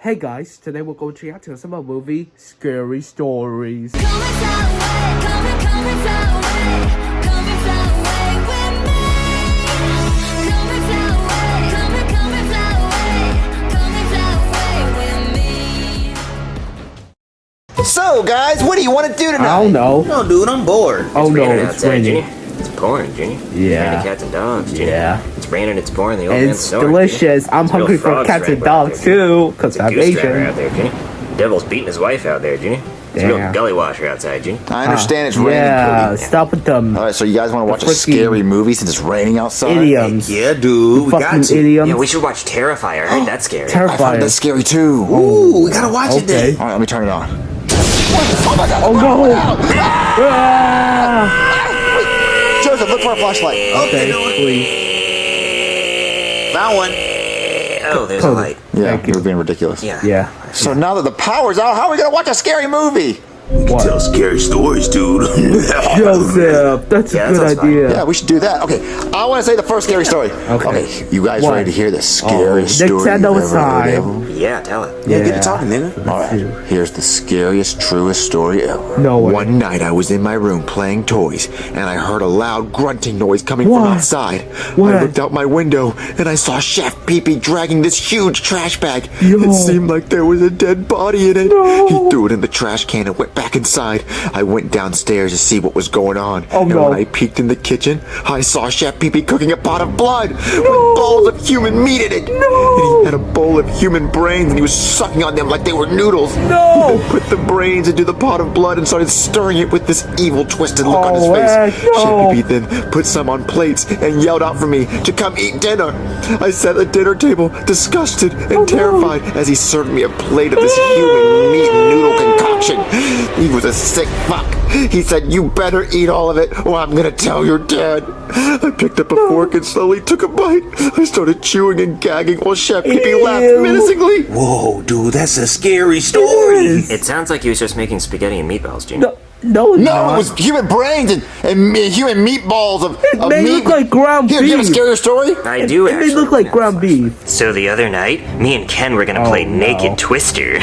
Hey guys, today we're going to react to some of the movie Scary Stories. So guys, what do you want to do tonight? I don't know. No, dude, I'm bored. Oh no, it's outside, raining. Ginny. It's pouring, Ginny. Yeah. Raining cats and dogs, Ginny. Yeah. It's raining, it's pouring, the old And man's it's snoring, delicious. Ginny. I'm It's hungry real for frogs cats and right out dogs there, too, because I'm Ginny. It's a goose driver Asian. out there, Ginny. The devil's beating his wife out there, Ginny. It's a real Damn. gully washer outside, Ginny. I understand it's raining. Yeah, Cody. stop with them All right, so you guys want to watch a freaking scary movie since it's raining outside? idioms. Yeah, dude, we got Fucking to. idioms. Yeah, we should watch Terrifier. I heard that's scary. I found Terrifying. that scary too. Ooh, we gotta watch it Okay. then. All right, let me turn it on. Oh my God! Oh no! Ah! Joseph, look for a flashlight. Okay, please. Found one. Oh, there's a Cody. light. Yeah, Thank you. you're being ridiculous. Yeah. Yeah. So now that the power's out, how are we gonna watch a scary movie? What? Tell scary stories, dude. Joseph, that's Yeah, a that good sounds fine. idea. Yeah, we should do that. Okay, I want to say the first scary story. Okay. You guys What? ready to hear the scariest story you've Nintendo ever heard time. ever? Yeah, tell it. Yeah, get it talking, nigga. All right, here's the scariest, truest story ever. No way. One night I was in my room playing toys, and I heard a loud grunting noise coming What? from outside. What? I looked out my window, and I saw Chef Pee-Pee dragging this huge trash bag. Yo. It seemed like there was a dead body in it. No. He threw it in the trash can and went back inside. I went downstairs to see what was going on. Oh, and no. when I peeked in the kitchen, I saw Chef Pee-Pee cooking a pot of blood with balls of human meat in it. And he had a bowl of human brains, and he was sucking on them like they were noodles. No. He then put the brains into the pot of blood and started stirring it with this evil, twisted look on his Oh, face. heck no. Chef Pee-Pee then put some on plates and yelled out for me to come eat dinner. I sat at the dinner table, disgusted and terrified, as he served me a plate of this human meat noodle concoction. He was a sick fuck. He said, "You better eat all of it, or I'm gonna tell your dad." I picked up a fork and slowly took a bite. I started chewing and gagging while Chef Pee-Pee laughed Ew. menacingly. Whoa, dude, that's a scary story. It sounds like he was just making spaghetti and meatballs, Ginny. No, it's No, not. it was human brains and human meatballs of They meat. look like ground Here, you have a beef. scarier story? I do And actually. they look like ground beef. So the other night, me and Ken were gonna play no. Naked Twister,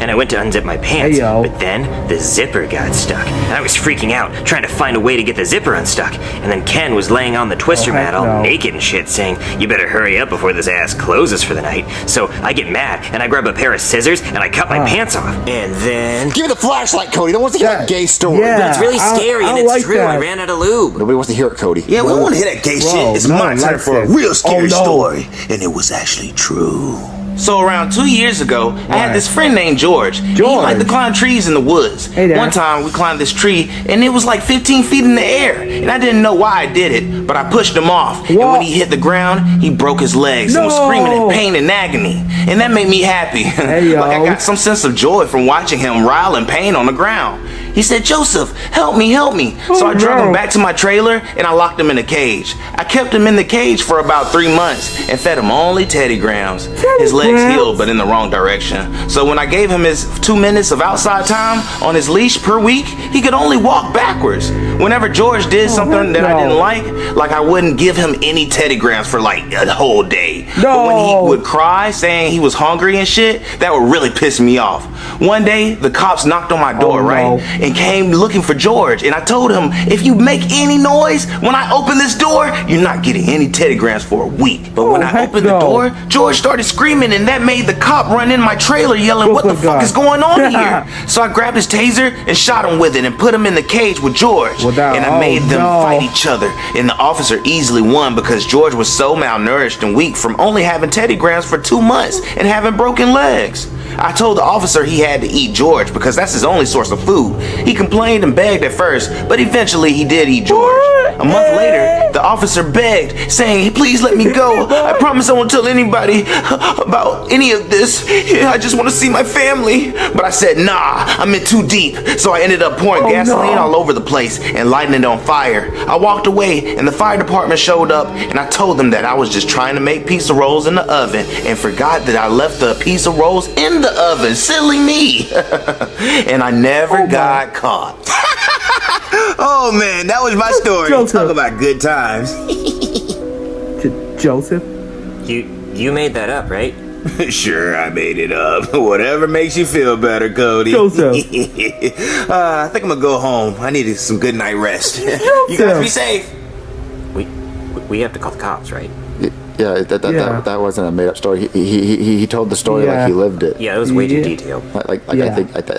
and I went to unzip my pants, Hey, yo. but then the zipper got stuck. And I was freaking out, trying to find a way to get the zipper unstuck. And then Ken was laying on the Twister heck mat all no. naked and shit, saying, "You better hurry up before this ass closes for the night." So I get mad, and I grab a pair of scissors, and I cut my pants off. And then... Give me the flashlight, Cody. No one wants to hear that gay story. Yeah. It's really I- scary, I and it's like true. I that. ran out of lube. Nobody wants to hear it, Cody. Yeah, we don't want to hear that gay shit. It's no my one turn likes for a it. real scary Oh, no. story. And it was actually true. So around 2 years ago, I had this friend named George. He liked to climb trees in the woods. Hey there. One time we climbed this tree and it was like 15 feet in the air. And I didn't know why I did it, but I pushed him off. And when he hit the ground, he broke his legs and was screaming in pain and agony. And that made me happy. Hey, yo. Like I got some sense of joy from watching him writhe in pain on the ground. He said, "Joseph, help me, help me." So I drove him back to my trailer and I locked him in a cage. I kept him in the cage for about 3 months and fed him only Teddy Grahams. His legs healed, but in the wrong direction. So when I gave him his 2 minutes of outside time on his leash per week, he could only walk backwards. Whenever George did something that I didn't like I wouldn't give him any Teddy Grahams for like a whole day. But when he would cry saying he was hungry and shit, that would really piss me off. One day, the cops knocked on my door, right? And came looking for George. And I told him, if you make any noise when I open this door, you're not getting any Teddy Grahams for a week. But when I opened the door, George started screaming, and that made the cop run in my trailer yelling, "What the fuck is going on here?" So I grabbed his taser and shot him with it and put him in the cage with George. And I made them fight each other. And the officer easily won because George was so malnourished and weak from only having Teddy Grahams for 2 months and having broken legs. I told the officer he had to eat George because that's his only source of food. He complained and begged at first, but eventually he did eat George. A month later, the officer begged, saying, "Please let me go. I promise I won't tell anybody about any of this. I just want to see my family." But I said, "Nah, I'm in too deep." So I ended up pouring gasoline all over the place and lighting it on fire. I walked away and the fire department showed up and I told them that I was just trying to make pizza rolls in the oven and forgot that I left the pizza rolls in the oven. Silly me. And I never got caught. Oh man, that was my story. Talk about good times. Joseph? You made that up, right? Sure, I made it up. Whatever makes you feel better, Cody. Joseph. I think I'm gonna go home. I needed some good night rest. You guys be safe. We have to call the cops, right? Yeah, that wasn't a made-up story. He told the story like he lived it. Yeah, it was way too detailed. I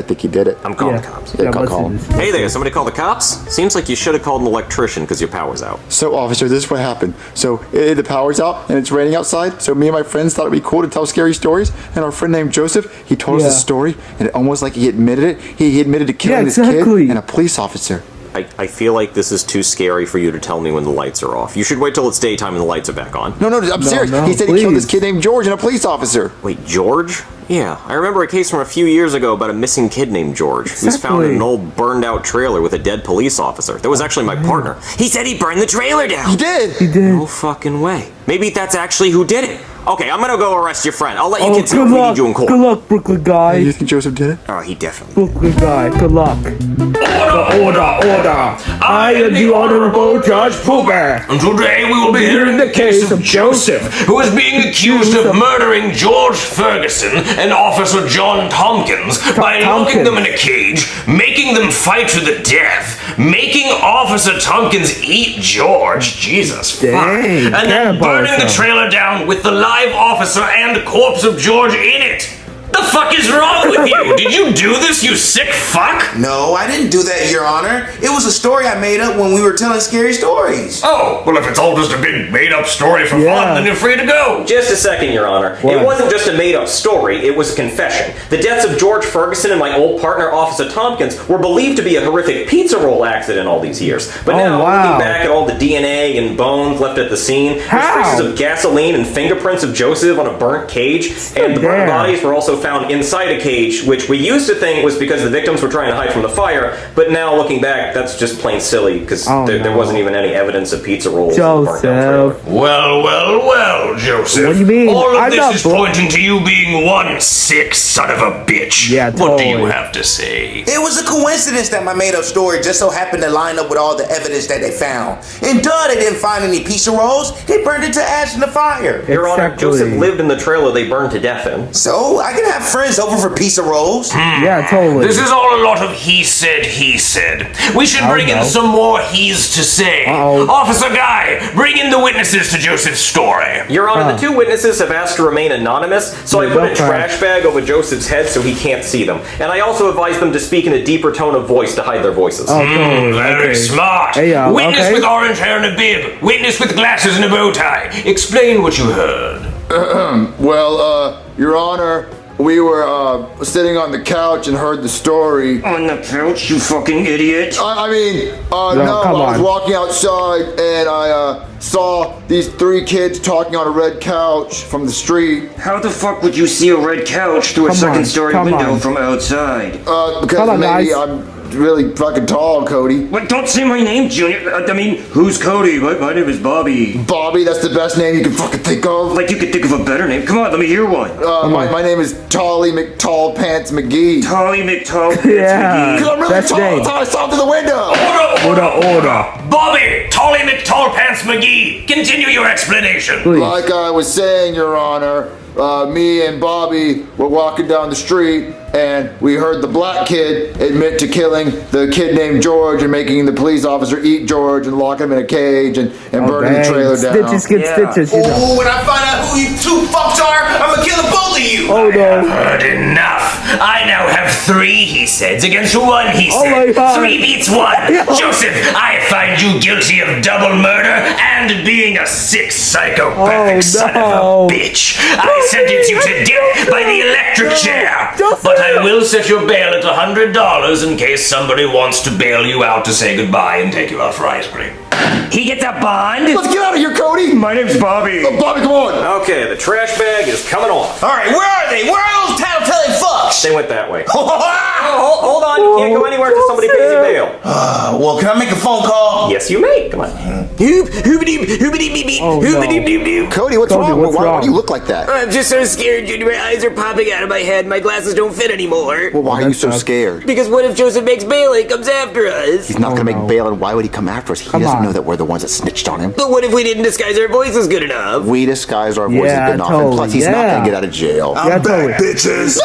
think he did it. I'm calling the cops. Yeah, call him. Hey there, somebody call the cops? Seems like you should have called an electrician because your power's out. So, officer, this is what happened. So, the power's out and it's raining outside. So, me and my friends thought it'd be cool to tell scary stories. And our friend named Joseph, he told us the story, and it almost like he admitted it. He admitted to killing this kid and a police officer. I feel like this is too scary for you to tell me when the lights are off. You should wait till it's daytime and the lights are back on. No, I'm serious. He said he killed this kid named George and a police officer. Wait, George? Yeah, I remember a case from a few years ago about a missing kid named George who was found in an old burned-out trailer with a dead police officer. That was actually my partner. He said he burned the trailer down. He did. No fucking way. Maybe that's actually who did it. Okay, I'm gonna go arrest your friend. I'll let you kids know if we need you in court. Good luck, Brooklyn guy. You think Joseph did it? Oh, he definitely. Brooklyn guy, good luck. Order! I am the Honorable Judge Poober, and today we will be hearing the case of Joseph, who is being accused of murdering George Ferguson and Officer John Tompkins by locking them in a cage, making them fight to the death, making Officer Tompkins eat George, Jesus fuck, and then burning the trailer down with the live officer and corpse of George in it. The fuck is wrong with you? Did you do this, you sick fuck? No, I didn't do that, Your Honor. It was a story I made up when we were telling scary stories. Oh, well, if it's all just a big made-up story for fun, then you're free to go. Just a second, Your Honor. It wasn't just a made-up story, it was a confession. The deaths of George Ferguson and my old partner, Officer Tompkins, were believed to be a horrific pizza roll accident all these years. But now, looking back at all the DNA and bones left at the scene, there's traces of gasoline and fingerprints of Joseph on a burnt cage, and the burnt bodies were also found inside a cage, which we used to think was because the victims were trying to hide from the fire, but now looking back, that's just plain silly, because there wasn't even any evidence of pizza rolls in the burnt down trailer. Well, Joseph. What do you mean? All of this is pointing to you being one sick son of a bitch. Yeah, What do you have to say? It was a coincidence that my made-up story just so happened to line up with all the evidence that they found. And duh, they didn't find any pizza rolls. They burned it to ash in the fire. Your Honor, Joseph lived in the trailer they burned to death in. So, I can have friends over for pizza rolls. Yeah, totally. This is all a lot of he said. We should bring in some more he's to say. Officer Guy, bring in the witnesses to Joseph's story. Your Honor, the two witnesses have asked to remain anonymous, so I put a trash bag over Joseph's head so he can't see them. And I also advised them to speak in a deeper tone of voice to hide their voices. Very smart. Witness with orange hair and a bib. Witness with glasses and a bow tie. Explain what you heard. Well, Your Honor, we were sitting on the couch and heard the story. On the couch, you fucking idiot? I was walking outside and I saw these three kids talking on a red couch from the street. How the fuck would you see a red couch through a second-story window from outside? Because maybe I'm really fucking tall, Cody. What? Don't say my name, Junior. I mean, who's Cody? My name is Bobby. Bobby, that's the best name you can fucking think of. Like you could think of a better name. Come on, let me hear one. My name is Tolly McTall Pants McGee. Tolly McTall Pants McGee. Because I'm really tall. That's how I saw through the window. Order. Bobby, Tolly McTall Pants McGee. Continue your explanation. Like I was saying, Your Honor, me and Bobby were walking down the street and we heard the black kid admit to killing the kid named George and making the police officer eat George and lock him in a cage and burning the trailer down. Stitches get stitches, you know. Oh, when I find out who you two fucks are, I'm gonna kill both of you. Oh no. Heard enough. I now have 3 he says against 1 he Oh said. my God. 3 beats 1. Joseph, I find you guilty of double murder and being a sick psychopathic son of a bitch. I sentence you to death by the electric chair. But I will set your bail at $100 in case somebody wants to bail you out to say goodbye and take you out for ice cream. He gets a bond? Let's get out of here, Cody. My name's Bobby. Bobby, come on. Okay, the trash bag is coming off. All right, where are they? Where are those tattletale fucks? They went that way. Oh, hold on. You can't go anywhere until somebody pays you bail. Well, can I make a phone call? Yes, you may. Come on. Cody, what's wrong? Why do you look like that? I'm just so scared, Junior. My eyes are popping out of my head. My glasses don't fit anymore. Well, why are you so scared? Because what if Joseph makes bail and comes after us? He's not gonna make bail, and why would he come after us? He doesn't know that we're the ones that snitched on him. But what if we didn't disguise our voices good enough? We disguised our voices good enough, and plus he's not gonna get out of jail. I'm back, bitches.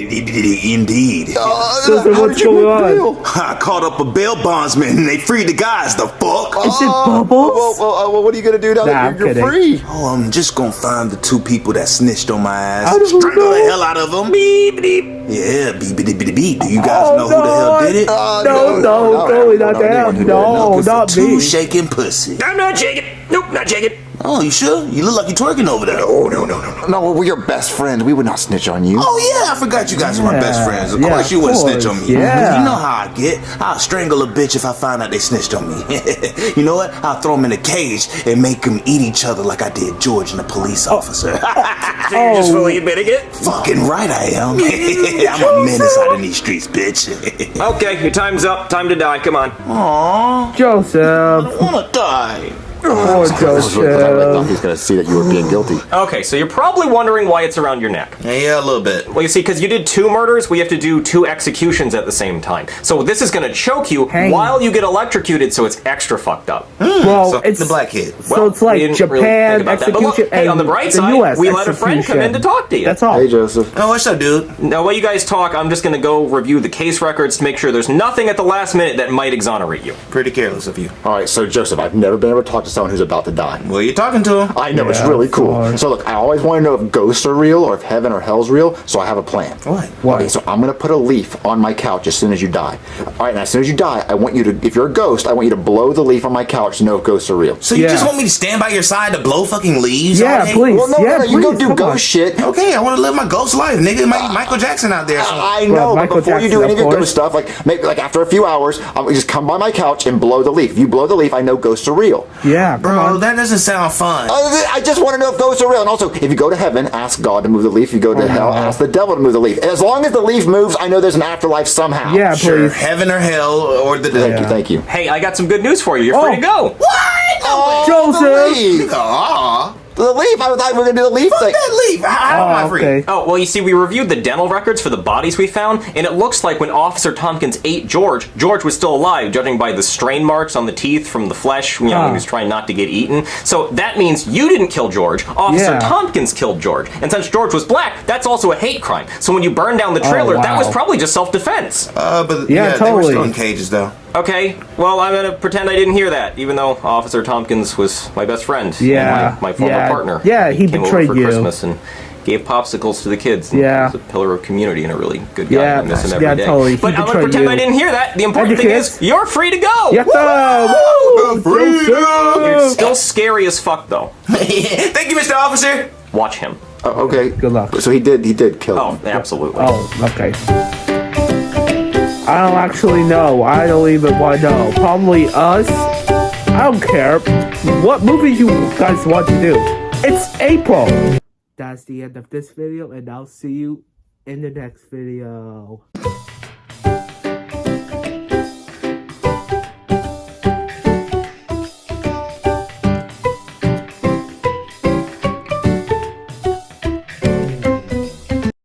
Indeed. Joseph, what's going on? I called up a bail bondsman and they freed the guys. The fuck? Is it Bubbles? Well, what are you gonna do now that you're free? Oh, I'm just gonna find the two people that snitched on my ass. How do you Strangle the know? hell out of them. Beep, beep. Yeah, beep, beep, beep, beep. Do you guys know who the hell did it? No, not them. No, not Two me. shaking pussy. I'm not shaking. Nope, not shaking. Oh, you sure? You look like you're twerking over there. Oh, no. No, we're your best friends. We would not snitch on you. Oh, yeah, I forgot you guys are my best friends. Of course you wouldn't snitch on me. Yeah. You know how I get. I'll strangle a bitch if I find out they snitched on me. You know what? I'll throw them in a cage and make them eat each other like I did George and a police officer. So you're just fully admitting it? Fucking right I am. I'm a menace out in these streets, bitch. Okay, your time's up. Time to die. Come on. Aww, Joseph. I wanna die. Poor I thought Joseph. he's gonna see that you were being guilty. Okay, so you're probably wondering why it's around your neck. Yeah, a little bit. Well, you see, because you did 2 murders, we have to do 2 executions at the same time. So this is going to choke you while you get electrocuted, so it's extra fucked up. Well, So, it's the black kid. So it's like we didn't really Japan think about that. But look, execution hey, on the and bright the side, US we let a friend come in to talk to you. That's all. Hey, Joseph. Oh, what's up, dude? Now, while you guys talk, I'm just going to go review the case records to make sure there's nothing at the last minute that might exonerate you. Pretty careless of you. All right, so Joseph, I've never been able to talk to someone who's about to die. Well, you're talking to him. I know, it's Yeah, really of cool. course. So look, I always want to know if ghosts are real or if heaven or hell's real, so I have a plan. What? Okay, so I'm going to put a leaf on my couch as soon as you die. All right, and as soon as you die, I want you to, if you're a ghost, I want you to blow the leaf on my couch to know if ghosts are real. So you Yeah. just want me to stand by your side to blow fucking leaves? Yeah, all day? please. Well, no, Yeah, you go please, do come ghost on. shit. Okay, I want to live my ghost life, nigga. Michael Jackson out there. I know, but Michael before you Jackson, do any of your of ghost course. stuff, like maybe like after a few hours, I'm just come by my couch and blow the leaf. If you blow the leaf, I know ghosts are real. Yeah, come Bro, on. that doesn't sound fun. I just want to know if ghosts are real. And also, if you go to heaven, ask God to move the leaf. If you go to hell, ask the devil to move the leaf. As long as the leaf moves, I know there's an afterlife somehow. Yeah, Sure, please. heaven or hell or the Thank devil. you, thank you. Hey, I got some good news for you. You're free to go. Joseph. The leaf! Aw, The leaf! I thought we were going to do the leaf fuck thing. that leaf. How am I free? Okay. Oh, well, you see, we reviewed the dental records for the bodies we found, and it looks like when Officer Tompkins ate George, George was still alive, judging by the strain marks on the teeth from the flesh, you know, he was trying not to get eaten. So that means you didn't kill George, Officer Yeah. Tompkins killed George. And since George was black, that's also a hate crime. So when you burned down the trailer, that was wow. probably just self-defense. But Yeah, they were totally. still in cages, though. Okay, well, I'm gonna pretend I didn't hear that, even though Officer Tompkins was my best friend. Yeah, And my former yeah. partner. Yeah, he came betrayed over for you. Christmas and gave popsicles to the kids. And Yeah. he was a pillar of community and a really good guy. Yeah, I miss him yeah, every day. totally. He But I'm gonna betrayed pretend you. I didn't hear that. The important And the thing kids? is, you're free to go! Yatta! Woo! You're Joseph! still scary as fuck, though. Thank you, Mr. Officer. Watch him. Okay. Good luck. So he did kill Oh, him. absolutely. Oh, okay. I don't actually know. I don't even want to know. Probably us. I don't care. What movie you guys want to do? It's April. That's the end of this video, and I'll see you in the next video.